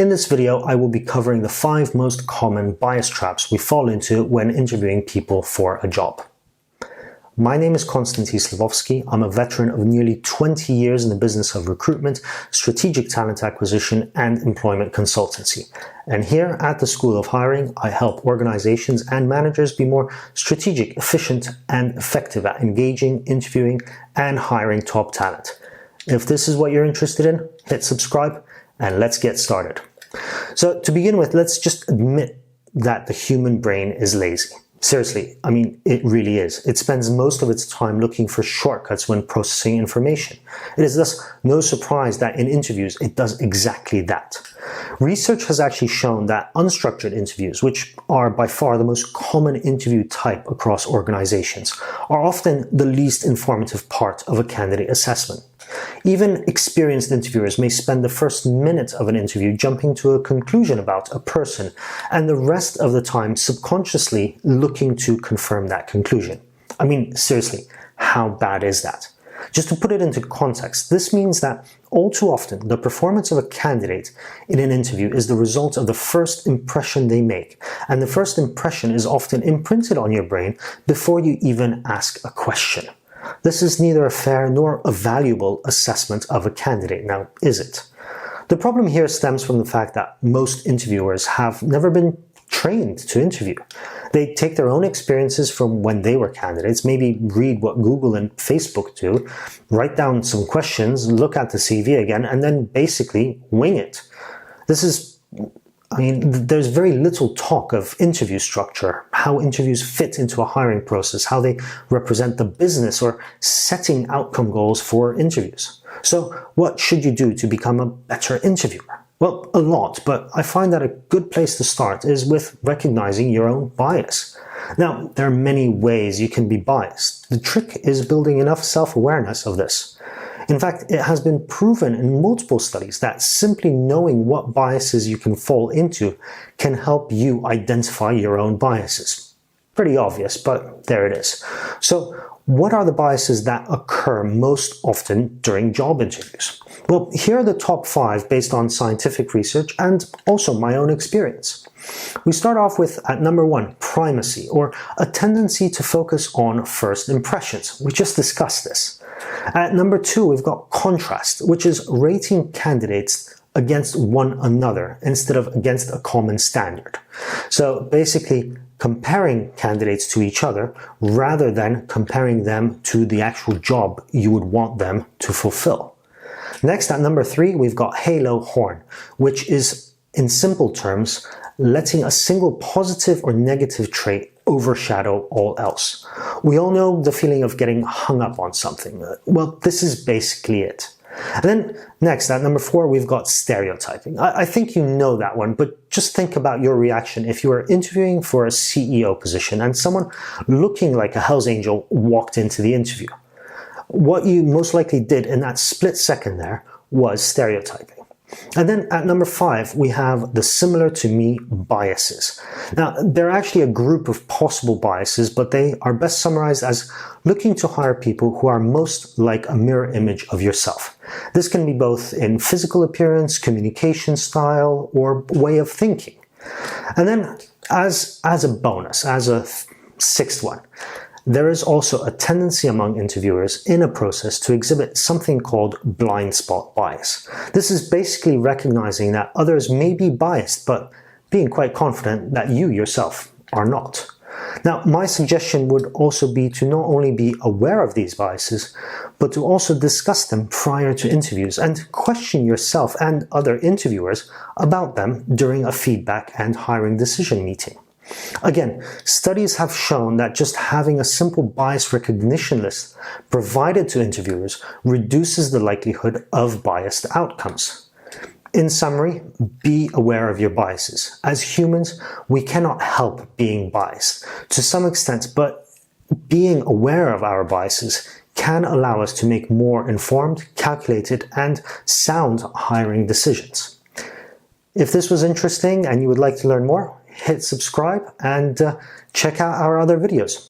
In this video, I will be covering the 5 most common bias traps we fall into when interviewing people for a job. My name is Konstantin Slavovsky. I'm a veteran of nearly 20 years in the business of recruitment, strategic talent acquisition, and employment consultancy. And here at the School of Hiring, I help organizations and managers be more strategic, efficient, and effective at engaging, interviewing, and hiring top talent. If this is what you're interested in, hit subscribe and let's get started. So to begin with, let's just admit that the human brain is lazy. Seriously, I mean, it really is. It spends most of its time looking for shortcuts when processing information. It is thus no surprise that in interviews, it does exactly that. Research has actually shown that unstructured interviews, which are by far the most common interview type across organizations, are often the least informative part of a candidate assessment. Even experienced interviewers may spend the first minute of an interview jumping to a conclusion about a person, and the rest of the time subconsciously looking to confirm that conclusion. I mean, seriously, how bad is that? Just to put it into context, this means that all too often the performance of a candidate in an interview is the result of the first impression they make, and the first impression is often imprinted on your brain before you even ask a question. This is neither a fair nor a valuable assessment of a candidate, now is it? The problem here stems from the fact that most interviewers have never been trained to interview. They take their own experiences from when they were candidates, maybe read what Google and Facebook do, write down some questions, look at the CV again, and then basically wing it. There's very little talk of interview structure, how interviews fit into a hiring process, how they represent the business, or setting outcome goals for interviews. So what should you do to become a better interviewer? Well, a lot, but I find that a good place to start is with recognizing your own bias. Now, there are many ways you can be biased. The trick is building enough self-awareness of this. In fact, it has been proven in multiple studies that simply knowing what biases you can fall into can help you identify your own biases. Pretty obvious, but there it is. So, what are the biases that occur most often during job interviews? Well, here are the top 5 based on scientific research and also my own experience. We start off with, at number 1, primacy, or a tendency to focus on first impressions. We just discussed this. At number 2, we've got contrast, which is rating candidates against one another instead of against a common standard. So basically, comparing candidates to each other rather than comparing them to the actual job you would want them to fulfill. Next, at number 3, we've got halo horn, which is, in simple terms, letting a single positive or negative trait overshadow all else. We all know the feeling of getting hung up on something. Well, this is basically it. And then next, at number 4, we've got stereotyping. I think you know that one, but just think about your reaction if you were interviewing for a CEO position and someone looking like a Hell's Angel walked into the interview. What you most likely did in that split second there was stereotyping. And then at number 5, we have the similar to me biases. Now, they're actually a group of possible biases, but they are best summarized as looking to hire people who are most like a mirror image of yourself. This can be both in physical appearance, communication style, or way of thinking. And then as a bonus, as a 6th one, there is also a tendency among interviewers in a process to exhibit something called blind spot bias. This is basically recognizing that others may be biased, but being quite confident that you yourself are not. Now, my suggestion would also be to not only be aware of these biases, but to also discuss them prior to interviews and question yourself and other interviewers about them during a feedback and hiring decision meeting. Again, studies have shown that just having a simple bias recognition list provided to interviewers reduces the likelihood of biased outcomes. In summary, be aware of your biases. As humans, we cannot help being biased to some extent, but being aware of our biases can allow us to make more informed, calculated, and sound hiring decisions. If this was interesting and you would like to learn more, hit subscribe and check out our other videos.